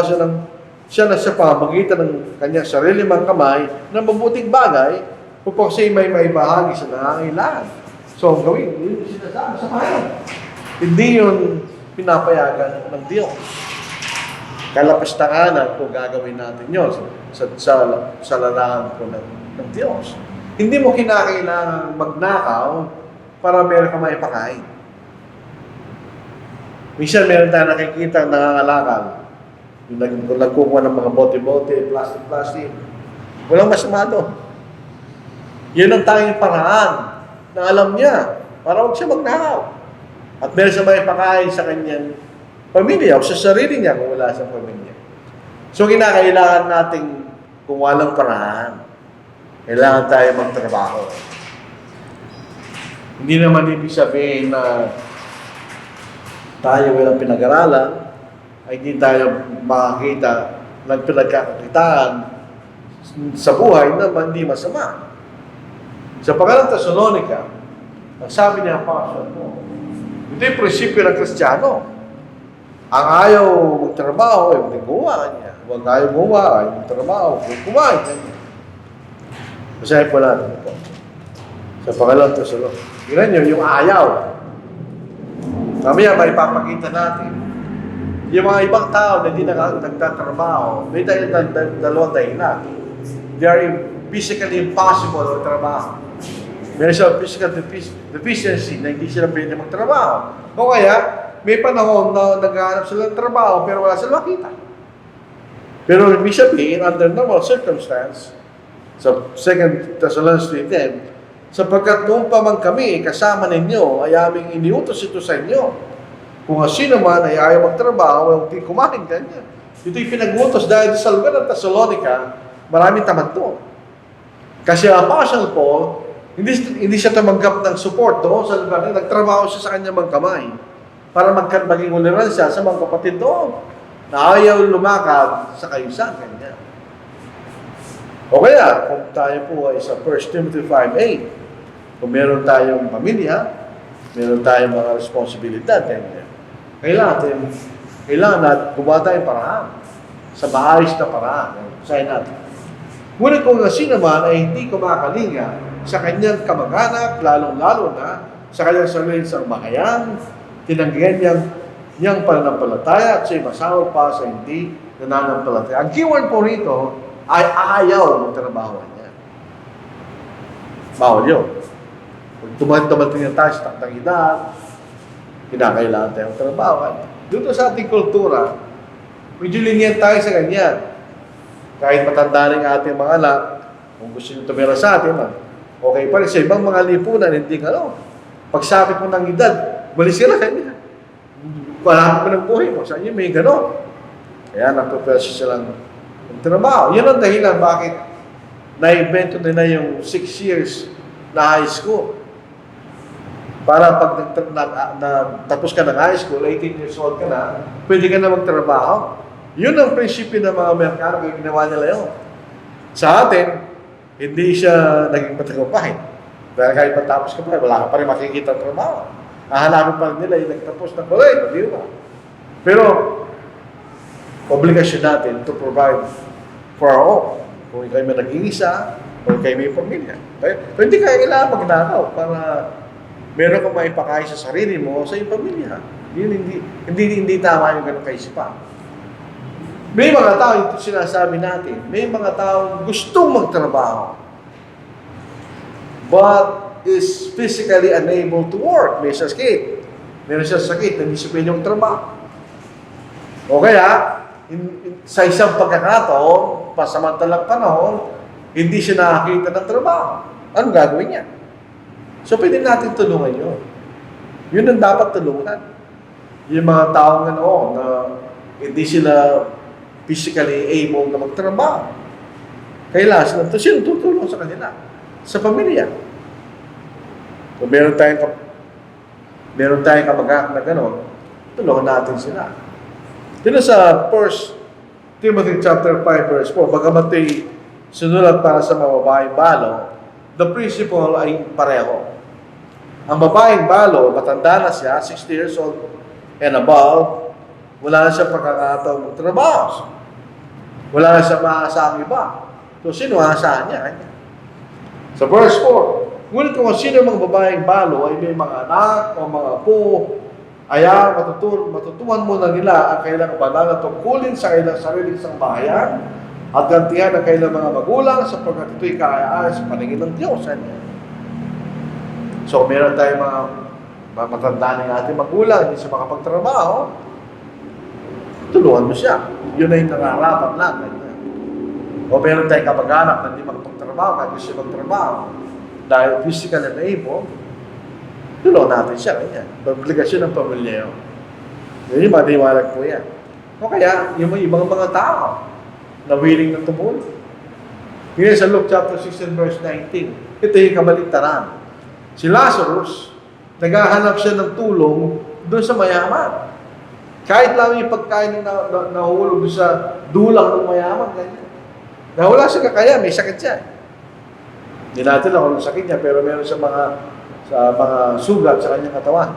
siya na sa pamagitan ng kanyang sarili mang kamay ng mabuting bagay, upang siya may bahagi sa nangangailangan. So, ang gawin, yun yung sinasabi sa bayan. Hindi yun pinapayagan ng Diyos. Kalapastanganan kung gagawin natin yun sa larangan po ng Diyos. Hindi mo kinakailangan magnakaw para meron ka maipakain. Minsan meron tayo nakikita ang nangangalakal. Yung nagkukuha ng mga bote-bote, plastic. Walang masama doon. Yun ang tanging paraan na alam niya para huwag siya magnakaw. At meron siya maipakain sa kanyang pamilya o sa sarili niya kung wala sa pamilya. So, kinakailangan nating kung walang paraan. Kailangan tayo magtrabaho. Hindi naman ibig sabihin na tayo walang pinag-aralan, ay hindi tayo makakita ng pinagkakakitaan sa buhay na hindi masama. Sa pangalang Thessalonica, ang sabi niya, Pastor mo, ito yung prinsipyo ng Kristiyano. Ang ayaw magtrabaho, ay magagawa niya. Huwag ayaw gumawa, ay magtrabaho, huwag kumain. Masahin po natin ito. Sa pangalang Thessalonica. Tingnan nyo, yung ayaw. Mamaya, may papakita natin. Yung mga ibang tao na hindi nagtatrabaho, may dalawang dahilan. They are physically impossible to trabaho. Meron siya physical deficiency na hindi sila pwede magtrabaho. O kaya, may panahon na naghahanap sila ng trabaho pero wala sila makita. Pero ibig sabihin, under normal circumstance, sa 2 Thessalonians 3:10, sapagkat noon pa man kami kasama ninyo, ay aming iniutos ito sa inyo. Kung sino man ay ayaw magtrabaho, hindi kumain ganyan. Ito'y pinag-utos dahil sa lugar ng Thessalonica, maraming tamad doon. Kasi Apostle Paul, hindi siya tumanggap ng support doon sa lugar niya. Nagtrabaho siya sa kanyang mga kamay para maging uliran siya sa mga kapatid doon na ayaw lumakad sa kayusan. Ganyan. O kaya, kung tayo po ay sa 1 Timothy 5:8, kung meron tayong pamilya, meron tayong mga responsibilidad, kailangan natin gumawa tayong paraan sa maayos na paraan. Sayin natin. Ngunit kung sino man ay hindi kumakalinga sa kanyang kamag-anak, lalong-lalo na sa kanyang sarili sa makayan, tinanggihan niyang pananampalataya at siya'y masawag pa sa hindi nananampalataya. Ang keyword po rito ay ayaw ng trabaho niya. Bawal yun. Kung tumating na tayo sa taktang edad, kinakailangan tayong trabaho. Dito sa ating kultura, medyo linyan tayo sa ganyan. Kahit matanda rin ating mga anak, kung gusto nyo tumira sa atin, okay pa rin. Sa ibang mga lipunan, hindi pagsapit mo ng edad, balis ka na kanya. Wala ka ng buhay mo. Sa inyo may gano'n. Kaya nagpapwelso silang trabaho. Yan ang dahilan bakit na-invento nila yung 6 years na high school. Para pag tapos ka ng high school, 18 years old ka na, pwede ka na magtrabaho. Yun ang prinsipyo ng mga Amerikano, kaya ginawa nila yun. Sa atin, hindi siya naging matagumpay. Dahil kahit matapos ka pa, wala ka pa rin makikita ang trabaho. Hahanapin pa rin nila yung nagtapos ng college, di ba? Pero, obligasyon natin to provide for our own. Kung ikaw may nag-iisa, O kayo may pamilya. Pero hindi kaya kailangan magnakaw para meron kang maipakain sa sarili mo o sa iyong pamilya. Hindi tama yung ganun kaisipan. May mga tao, ito sinasabi natin, may mga tao gustong magtrabaho but is physically unable to work. May sakit. Meron siya sakit, hindi siya pwede yung trabaho. O kaya, sa isang pagkakataon, pasamantalang panahon, hindi siya nakakita ng trabaho. Anong gagawin niya? So, pwede natin tulungan yun. Yun ang dapat tulungan. Yung mga taong na hindi sila physically able na magtrabaho. Kailangan sila ito. Sino tutulong sa kanila? Sa pamilya. Kung meron tayong kamag-anak na gano'n, tulungan natin sila. Dito sa 1 Timothy chapter 5 verse 4, bagamat ay sinulat para sa mga babaeng balo, the principle ay pareho. Ang babaeng balo, matanda na siya, 60 years old and above, wala na siya pagkakataon magtrabaho. Wala na siya maasahang iba. So, sino aasahan niya? Sa verse 4, ngunit kung sino mga babaeng balo ay may mga anak o mga apo, aya matutuhan mo na nila ang kailang banal na tungkulin sa kailang sariling sambahayan at gantihan ang kailang mga magulang sapagkat ito'y kaaya-aya sa paningin ng Diyos. So, meron tayong mga matanda ng ating magulang, hindi siya makapagtrabaho, tulungan mo siya. Yun ay nangarapat natin. O meron tayong kamag-anak na hindi makapagtrabaho, kahit siya magtrabaho, dahil physical and able, tulungan natin siya. Ganyan. Obligasyon ng pamilya yun. Yun yung matiwalag po yan. O kaya, yung ibang mga tao na willing na tumulong. Ngayon sa Luke chapter 16 verse 19, ito yung kabaliktaran. Si Lazarus, naghahanap siya ng tulong doon sa mayaman. Kahit lang yung pagkain na nahulog sa dulang ng mayaman, ganyan. Na wala siya kakaya, may sakit siya. Hindi natin ako ng sakit niya, pero meron sa mga sugat sa kanyang katawan.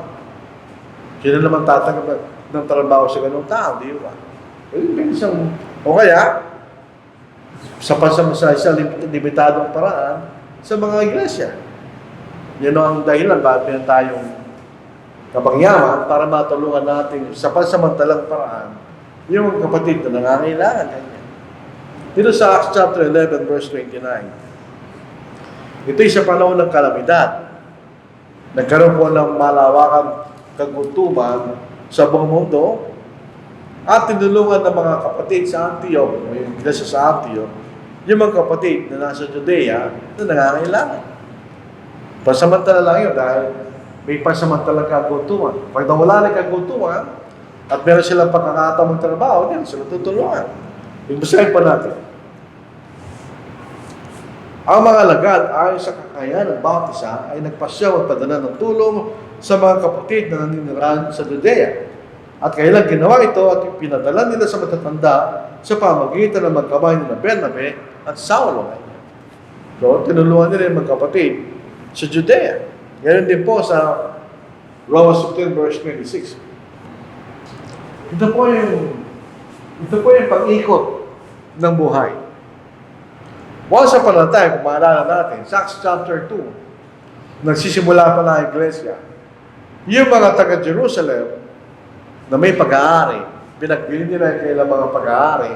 Sino naman tatanggap ng trabaho sa ganung tao, di ba? O kaya, sa isang limitadong paraan, sa mga iglesia. Yan ang dahilan bakit meron tayong kapangyaman para matulungan natin sa pansamantalang paraan yung kapatid na nangangailangan. Dito sa Acts chapter 11 verse 29, ito'y sa panahon ng kalamidad. Nagkaroon po ng malawakang kagutuman sa buong mundo at tinulungan ng mga kapatid sa Antioch, yung iglesia sa Antioch, yung mga kapatid na nasa Judea na nangangailangan. Pasamantala lang yun dahil may pasamantalang kagutuman. Pag nawala na kagutuman at meron silang pagkakataon ng trabaho, hindi sila tutulungan. Ibasahin pa natin. Ang mga alagad ayon sa kakayahan ng bawat isa ay nagpasyaw at padala ng tulong sa mga kapatid na naninirahan sa Judea. At kailan ginawa ito at pinadala nila sa matatanda sa pamagitan ng magkabay ni Bernabe at Saulo. So, tinulungan nila yung magkapatid sa Judea. Ganyan din po sa Romans 15 verse 26. Ito po yung pag-ikot ng buhay. Once upon a time, kung maalala natin, sa Acts chapter 2, nagsisimula pa na ang iglesia. Yung mga taga-Jerusalem na may pag-aari, pinagbili nila kailang mga pag-aari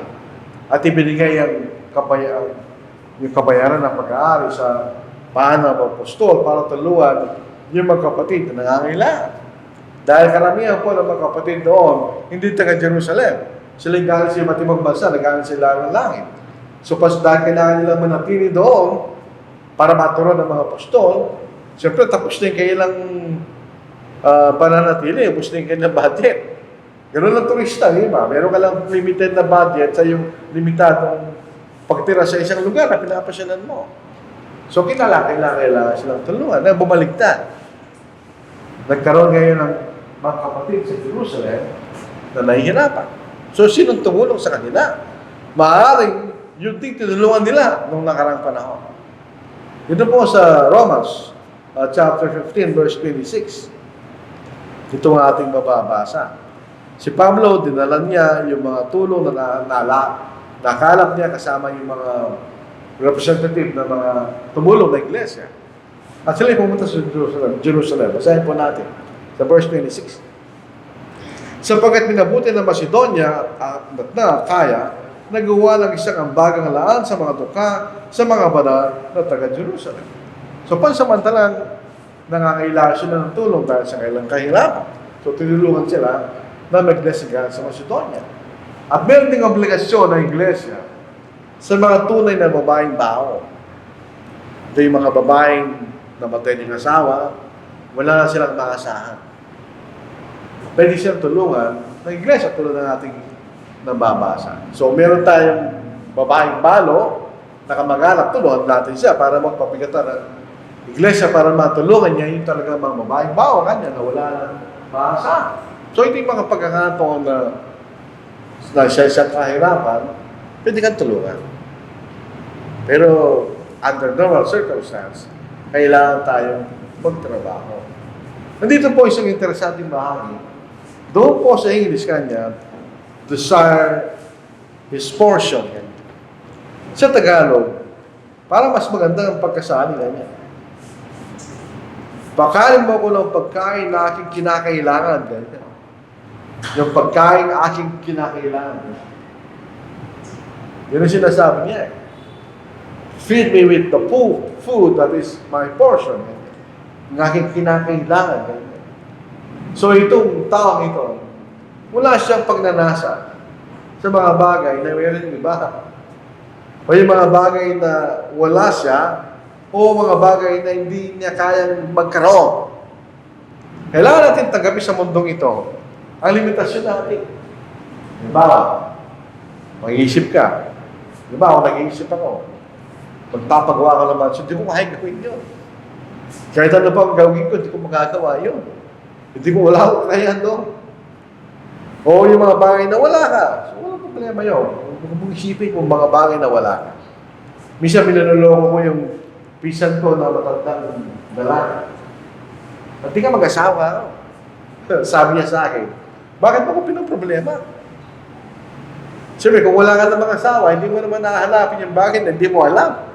at ibinigay yung kabayaran ng pag-aari sa pahana ng apostol para tulungan yung mga kapatid na nangangailangan. Dahil karamihan po ng mga kapatid doon, hindi taga-Jerusalem. Sila yung galing sa iba't ibang bansa, nagaling sila ng langit. So, dahil kailangan nila manatili doon para maturuan ng mga apostol, siyempre tapos na yung kailang pananatili, tapos na yung kailang budget. Ganun ang turista, di ba? Meron ka lang limited na budget sa yung limitadong pagtira sa isang lugar na pinapasyalan mo. So, kailangan silang tulungan na bumaligtad. Nagkaroon ngayon ng mga kapatid sa Jerusalem na nahihirapan. So, sinong tumulong sa kanila? Maaaring yung tinulungan nila nung nakarang panahon. Ito po sa Romans chapter 15 verse 26. Ito ang ating mababasa. Si Pablo, dinala niya yung mga tulong na nakalap niya kasama yung mga representative ng mga tumulong na iglesia. At sila yung pumunta sa Jerusalem. Basahin po natin sa verse 26. Sapagkat minabuti ng Macedonia at na Kaya, nagawa ng isang ambagang laan sa mga tuka sa mga banal na taga-Jerusalem. So pansamantalang nangangailangan sila ng tulong dahil sa kailang kahirapan. So tinulungan sila na mag-iglesia sa Macedonia. At meron ding obligasyon ng iglesia sa mga tunay na babaeng bao. Ito yung mga babaeng namatay ng asawa, wala na silang maasahan. Pwede siyang tulungan ng iglesia tulad ng ating nababasa. So meron tayong babaeng balo, nakamag-anak, tulungan natin siya para magpapigatan ng iglesia para matulungan niya yung talaga mga babaeng bao kanya na wala na maasahan. So ito yung mga pagkakataon na siya sa kahirapan, pwede kang tulungan. Pero under normal circumstance, kailangan tayong magtrabaho. Nandito po isang interesanting bahagi. Doon po sa English kanya, desire his portion. Sa Tagalog, para mas maganda ang pagkasali niya. Pakain mo ko ng pagkain na aking kinakailangan. Ganyan. Yung pagkain na aking kinakailangan. Yun ang sinasabi niya. Feed me with the food that is my portion. Ng aking kinakailangan. So itong taong ito, wala siyang pagnanasa sa mga bagay na mayroon yung iba. O yung mga bagay na wala siya, o mga bagay na hindi niya kayang magkaroon. Kailangan natin tanggapin sa mundong ito ang limitasyon natin. Diba? Mag-iisip ka. Diba? Ako nag-iisip ako. Magpapagawa ka naman. So, hindi ko kaya gawin yun. Kahit ano pa ang gawin ko, hindi ko magagawa yun. Hindi ko wala akong kaya doon. O yung mga bagay na wala ka. So, walang problema yun. Huwag mong isipin kung mga bagay na wala ka. Minsan, minanuloko ko yung pisan ko na matandang lalaki. At di ka mag-asawa. Sabi niya sa akin, bakit mo ko pinoproblema? Siyempre, kung wala ka na mag-asawa, hindi mo naman nahanapin yung bagay na hindi mo alam.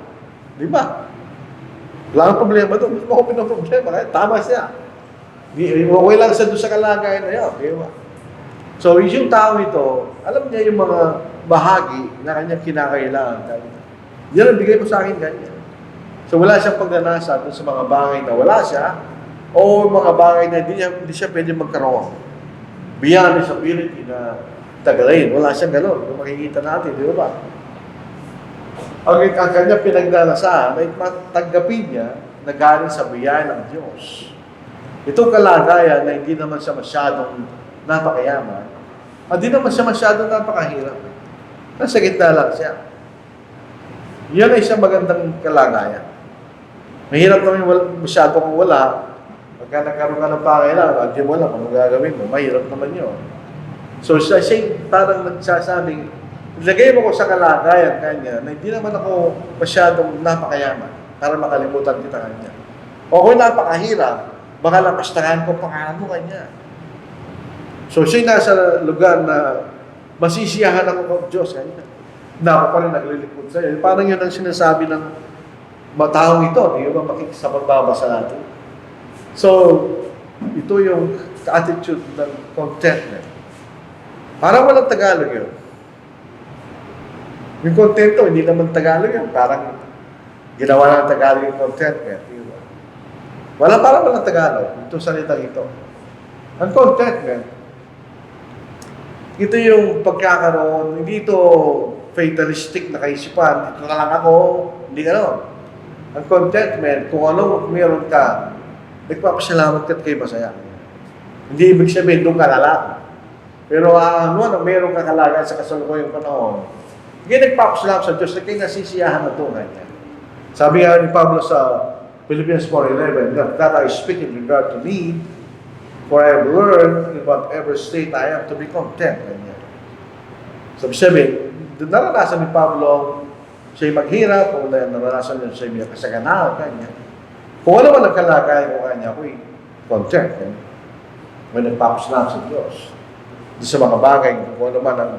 Di ba? Wala kang problema doon. Hindi mo ko pinoproblema. Tama siya. Okay lang siya doon sa kalagayan na yun. Di ba? So, yung tao ito, alam niya yung mga bahagi na kanyang kinakailangan. Yan ang bigay mo sa akin ganyan. So wala siyang pagnanasa dun sa mga bagay na wala siya o mga bagay na hindi siya pwede magkaroon. Beyond his ability na tagalin. Wala siyang gano'n. Kung makikita natin, di ba? Ang kanya pinagnanasa, may tanggapin niya na galing sa biyaya ng Diyos. Itong kalagayan na hindi naman siya masyadong napakayaman at hindi naman siya masyadong napakahirap. Nasa gitna lang siya. Yan ay isang magandang kalagayan. Mahirap naman masyado kung wala. Pagka nagkaroon ka ng pangailangan, at di mo alam kung gagawin mo, mahirap naman yun. So siya parang nagsasabing, ilagay mo ko sa kalagayan kanya na hindi naman ako masyadong napakayaman para makalimutan kita kanya. O kung napakahirap, baka lapastangan ko pangalan mo kanya. So siya nasa lugar na masisiyahan ako ng Diyos kanya. Na ako pa rin naglilingkod sa'yo. Parang yun ang sinasabi ng taong ito. Hindi ba makikisa pagbabasa natin? So, ito yung attitude ng contentment. Parang walang Tagalog yun. Yung contento, hindi naman Tagalog yun. Parang ginawa ng Tagalog yung contentment. Diba? Parang walang Tagalog. Itong salitang ito. Ang contentment, ito yung pagkakaroon, hindi ito fatalistic na kaisipan, dito na lang ako, hindi gano'n. Ang contentment, kung ano meron ka, nagpapasalamat ka at kayo masaya. Hindi ibig sabihin, doon ka lalaki. Pero ano, meron ka kalagayan sa kasalukuyang panahon, hindi nagpapasalamat sa Diyos na kayo nasisiyahan na tunay niya. Sabi nga ni Pablo sa Philippians 4:11, that I speak in regard to need, for I have learned in whatever state I am to be content. Sabi, naranasan ni Pablo siya'y maghirap, o naranasan niya siya'y may kasaganahan kanya. Kung ano man ang kalagayan ko kanya, ako'y content. May nagpapasalamat sa Diyos. Di sa mga bagay, kung ano man ang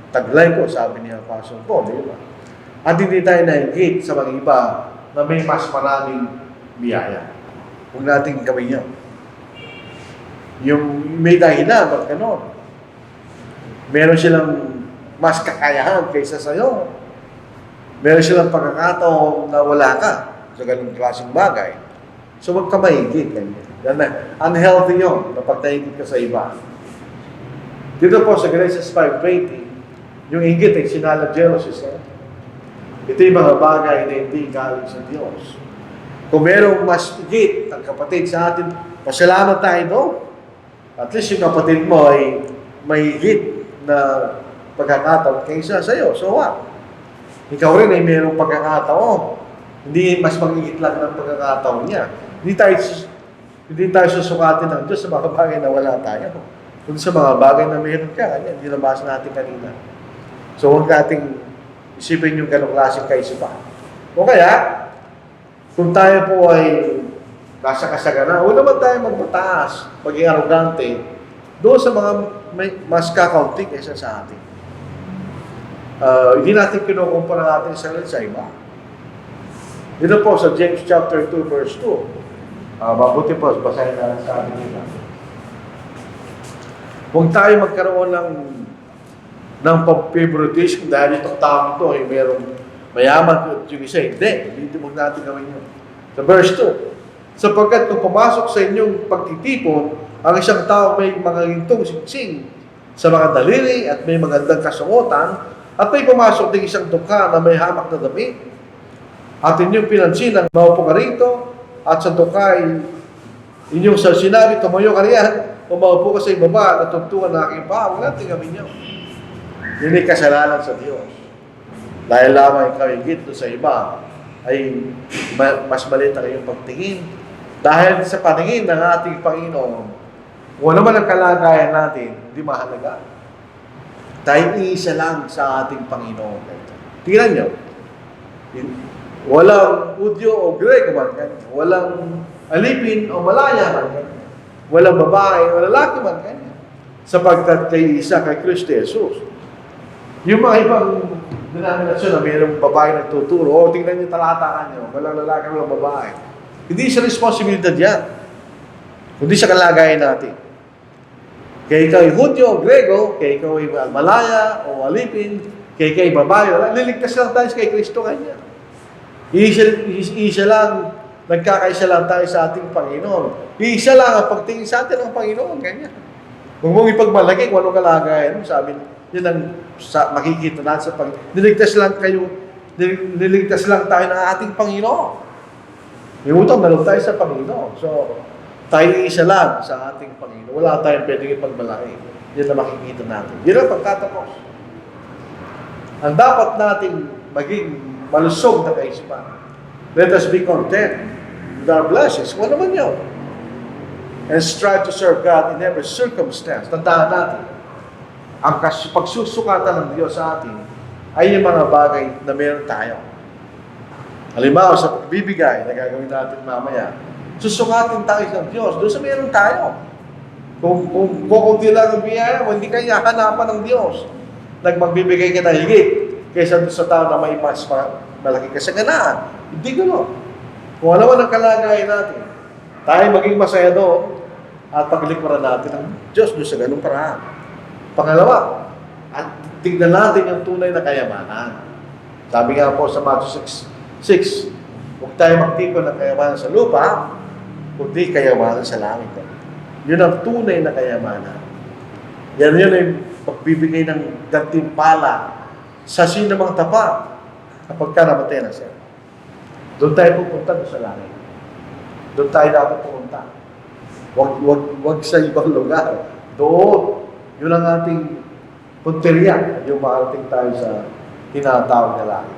taglay ko, sabi niya, Apostle Paul, di ba? At hindi tayo nahigit sa mga iba na may mas maraming biyaya. Huwag natin gawin yun. Yung may dahilan, ba't ganon? Meron silang mas kakayahan kaysa sa'yo. Meron silang pagkakataon na wala ka sa ganung klaseng bagay. So huwag ka mahigit. Unhealthy yun, na pagtahigit ka sa iba. Dito po sa Galatians 5:20, yung higit ay sinala jealousy. Ito yung mga bagay na hindi galing sa Diyos. Kung merong mas higit ang kapatid sa atin, pasalamat tayo doon. At least yung kapatid mo ay may higit na pagkakataon kaysa sa'yo. So what? Ikaw rin ay mayroong pagkakataon. Hindi mas magigit lang ng pagkakataon niya. Hindi tayo susukatin ng Diyos sa mga bagay na wala tayo. Kung sa mga bagay na mayroon ka, hindi nabasa natin kanina. So huwag nating isipin yung ganong klaseng kaisipan. O kaya, kung tayo po ay nasa kasagana, huwag naman tayo magmataas, maging arrogante, doon sa mga mas kakaunti kaysa sa atin. Hindi natin kinukumpara natin sa iba. Dito po sa James chapter 2 verse 2. Mabuti po, basahin na sa atin nila. Huwag tayo magkaroon ng favoritism dahil itong tao ito ay merong mayaman yung isa. Hindi mo natin gawin yun. Sa verse 2, sapagkat kung pumasok sa inyong pagtitipon, ang isang tao may mga gintong singsing sa mga daliri at may magandang kasuotan, at may pumasok din isang dukha na may hamak na damit, at inyong pinansin ang maupo ka rito, at sa dukha ay inyong sinabi, tumayo ka riyan, o maupo ka sa ibaba, natugtungan na aking paa. Huwag natin gawin yun. Yun ay kasalanan sa Diyos. Dahil lamang ikaw higit sa iba, ay mas maliit ang iyong pagtingin. Dahil sa paningin ng ating Panginoon, wala man ang kalagayan natin, hindi mahalaga. Tayo isa lang sa ating Panginoon. Tingnan nyo. Walang Hudyo o Grego man ganyan. Walang alipin o malaya man ganyan. Walang babae o lalaki man ganyan. Sapagkat kay isa kay Kristo Jesus. Yung mga ibang denominasyon na mayroong babae nagtuturo, o tingnan nyo talata nyo, walang lalaki, walang babae. Hindi siya responsibilidad yan. Kundi sa kalagayan natin. Kaya ikaw ay Hudyo o Grego, kaya ikaw ay malaya o alipin, kaya ikaw ay babae, liligtas lang tayo kay Kristo kanya. Isa lang, nagkakaisa lang tayo sa ating Panginoon. Isa lang ang pagtingin sa atin ng Panginoon, kanya. Kung mong ipagmalaki, walang kalagayan, sabi, yun ang makikita natin sa Panginoon. Niligtas lang tayo ng ating Panginoon. Yung utang, nalog tayo sa Panginoon. So, tayo isa lang sa ating Panginoon. Wala tayong pwedeng ipagmalaki. Yan na makikita natin. Yan ang pagtatapos. Ang dapat nating maging malusog na kaisipan. Let us be content with our blessings. Kung naman yun. And strive to serve God in every circumstance. Tandaan natin, ang pagsusukatan ng Diyos sa atin ay yung mga bagay na meron tayo. Halimbawa, sa pagbibigay na gagawin natin mamaya, susukatin tayo sa Diyos. Doon sa meron tayo. Kung kukunti lang ang biyaya mo, hindi kaya hanapan ng Diyos. Nagmagbibigay ka na higit kaysa doon sa tao na may mas malaki kasaganaan. Hindi gano'n. Kung ano man ang kalagayan natin, tayo maging masaya doon at paglikuran natin ang Diyos doon sa ganung paraan. Pangalawa, at tignan natin yung tunay na kayamanan. Sabi nga po sa Matthew 6, huwag tayo magtipon ng kayamanan sa lupa, kundi kayamanan sa langit. Yun ang tunay na kayamanan. Yan ay pagbibigay ng gantimpala sa sinamang tapat kapag ka namatay na siya. Doon tayo pupunta sa langit. Doon tayo dapat pupunta. Wag sa ibang lugar. Doon. Yun ang ating punteriya. Yung makarating tayo sa tinatawag na langit.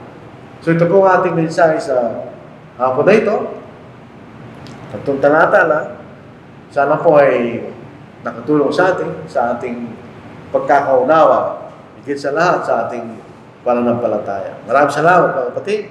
So ito po ang ating mensahe sa hapon na ito. Itong talata lang. Sana po ay nakatulong sa ating pagkakaunawa. Higit sa lahat sa ating pananampalataya. Maraming salamat mga kapatid.